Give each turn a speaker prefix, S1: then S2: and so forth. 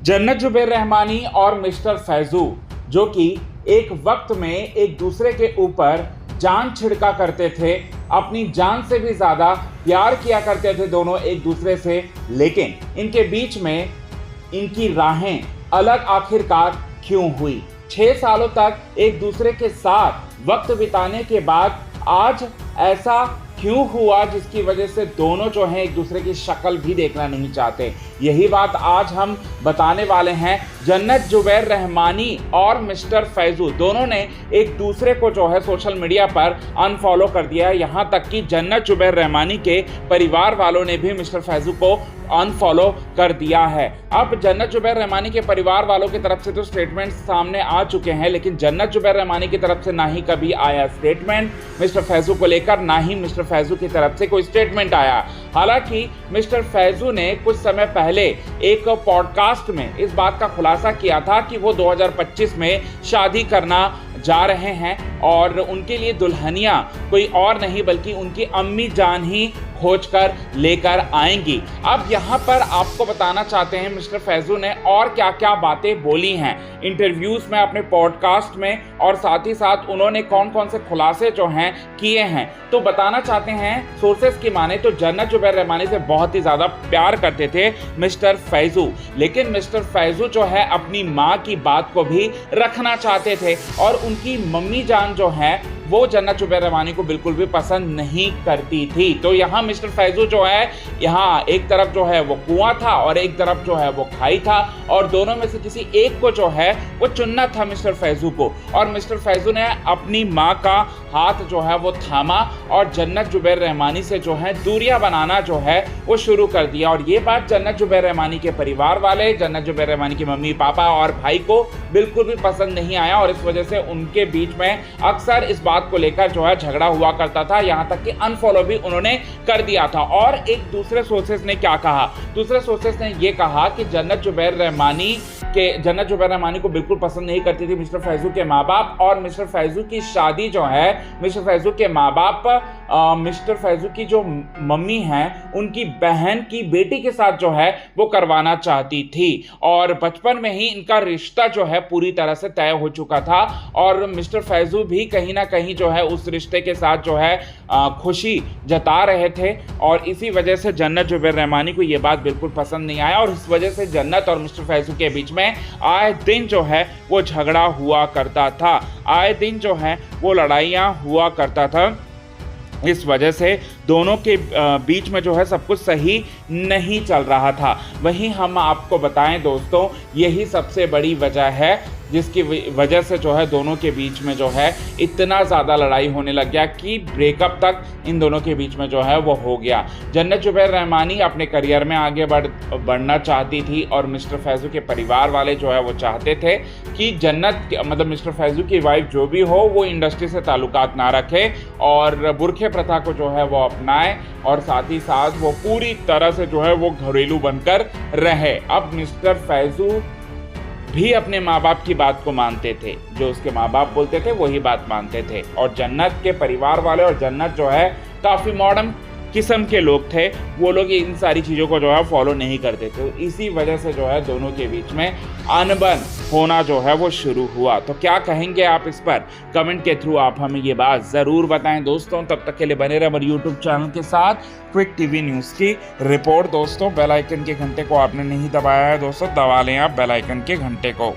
S1: जन्नत जुबैर रहमानी और मिस्टर फैजू जो कि एक वक्त में एक दूसरे के ऊपर जान छिड़का करते थे, अपनी जान से भी ज़्यादा प्यार किया करते थे दोनों एक दूसरे से, लेकिन इनके बीच में इनकी राहें अलग आखिरकार क्यों हुई। 6 सालों तक एक दूसरे के साथ वक्त बिताने के बाद आज ऐसा क्यों हुआ जिसकी वजह से दोनों जो हैं एक दूसरे की शक्ल भी देखना नहीं चाहते। यही बात आज हम बताने वाले हैं। जन्नत जुबैर रहमानी और मिस्टर फैजू दोनों ने एक दूसरे को जो है सोशल मीडिया पर अनफॉलो कर दिया है। यहाँ तक कि जन्नत जुबैर रहमानी के परिवार वालों ने भी मिस्टर फैजू को अनफॉलो कर दिया है। अब जन्नत जुबैर रहमानी के परिवार वालों की तरफ से तो स्टेटमेंट सामने आ चुके हैं, लेकिन जन्नत जुबैर रहमानी की तरफ से ना ही कभी आया स्टेटमेंट मिस्टर फैजू को लेकर, ना ही मिस्टर फैजू की तरफ से कोई स्टेटमेंट आया। हालांकि मिस्टर फैजू ने कुछ समय पहले एक पॉडकास्ट में इस बात का खुलासा किया था कि वो 2025 में शादी करना जा रहे हैं और उनके लिए दुल्हनिया कोई और नहीं बल्कि उनकी अम्मी जान ही खोज कर लेकर आएंगी। अब यहाँ पर आपको बताना चाहते हैं मिस्टर फैजू ने और क्या क्या बातें बोली हैं इंटरव्यूज में, अपने पॉडकास्ट में, और साथ ही साथ उन्होंने कौन कौन से खुलासे जो हैं किए हैं। तो बताना चाहते हैं, सोर्सेस की माने तो जन्नत जुबैर रहमानी से बहुत ही ज़्यादा प्यार करते थे मिस्टर फैजू, लेकिन मिस्टर फैजू जो है अपनी माँ की बात को भी रखना चाहते थे और उनकी मम्मी जान जो है वो जन्नत जुबैर रहमानी को बिल्कुल भी पसंद नहीं करती थी। तो यहाँ मिस्टर फैजू जो है, यहाँ एक तरफ जो है वो कुआं था और एक तरफ जो है वो खाई था, और दोनों में से किसी एक को जो है वो चुनना था मिस्टर फैजू को। और मिस्टर फैजू ने अपनी माँ का हाथ जो है वो थामा और जन्नत जुबैर रहमानी से जो है दूरियां बनाना जो है वो शुरू कर दिया। और ये बात जन्नत जुबैर रहमानी के परिवार वाले, जन्नत जुबैर रहमानी की मम्मी पापा और भाई को बिल्कुल भी पसंद नहीं आया, और इस वजह से उनके बीच में अक्सर इस बात को लेकर जो है झगड़ा हुआ करता था। यहाँ तक कि अनफॉलो भी उन्होंने कर दिया था। और एक दूसरे सोर्सेस ने क्या कहा, दूसरे सोर्सेस ने ये कहा कि जन्नत जुबैर रहमानी को बिल्कुल पसंद नहीं करती थी मिस्टर फैजू के माँ बाप, और मिस्टर फैजू की शादी जो है मिस्टर फैजू के माँ बाप मिस्टर फैजू की जो मम्मी हैं उनकी बहन की बेटी के साथ जो है वो करवाना चाहती थी, और बचपन में ही इनका रिश्ता जो है पूरी तरह से तय हो चुका था। और मिस्टर फैजू भी कहीं ना कहीं जो है उस रिश्ते के साथ जो है खुशी जता रहे थे, और इसी वजह से जन्नत जुबैर रहमानी को ये बात बिल्कुल पसंद नहीं आया, और इस वजह से जन्नत और मिस्टर फैजू के बीच में आए दिन जो है वो झगड़ा हुआ करता था, आए दिन जो है वो लड़ाइयाँ हुआ करता था। इस वजह से दोनों के बीच में जो है सब कुछ सही नहीं चल रहा था। वहीं हम आपको बताएं दोस्तों, यही सबसे बड़ी वजह है जिसकी वजह से जो है दोनों के बीच में जो है इतना ज़्यादा लड़ाई होने लग गया कि ब्रेकअप तक इन दोनों के बीच में जो है वो हो गया। जन्नत जुबैर रहमानी अपने करियर में आगे बढ़ना चाहती थी, और मिस्टर फैजू के परिवार वाले जो है वो चाहते थे कि जन्नत मतलब मिस्टर फैजू की वाइफ जो भी हो वो इंडस्ट्री से ताल्लुकात ना रखे और बुरखे प्रथा को जो है वो अपनाए, और साथ ही साथ वो पूरी तरह से जो है वो घरेलू बनकर रहे। अब मिस्टर फैजू भी अपने माँ बाप की बात को मानते थे, जो उसके माँ बाप बोलते थे वही बात मानते थे, और जन्नत के परिवार वाले और जन्नत जो है काफ़ी मॉडर्न किस्म के लोग थे, वो लोग इन सारी चीज़ों को जो है फॉलो नहीं करते थे। इसी वजह से जो है दोनों के बीच में अनबन होना जो है वो शुरू हुआ। तो क्या कहेंगे आप इस पर, कमेंट के थ्रू आप हमें ये बात ज़रूर बताएं दोस्तों। तब तक के लिए बने रहे हमारे यूट्यूब चैनल के साथ। क्विक टीवी न्यूज़ की रिपोर्ट दोस्तों, बेल आइकन के घंटे को आपने नहीं दबाया है दोस्तों, दबा लें आप बेल आइकन के घंटे को।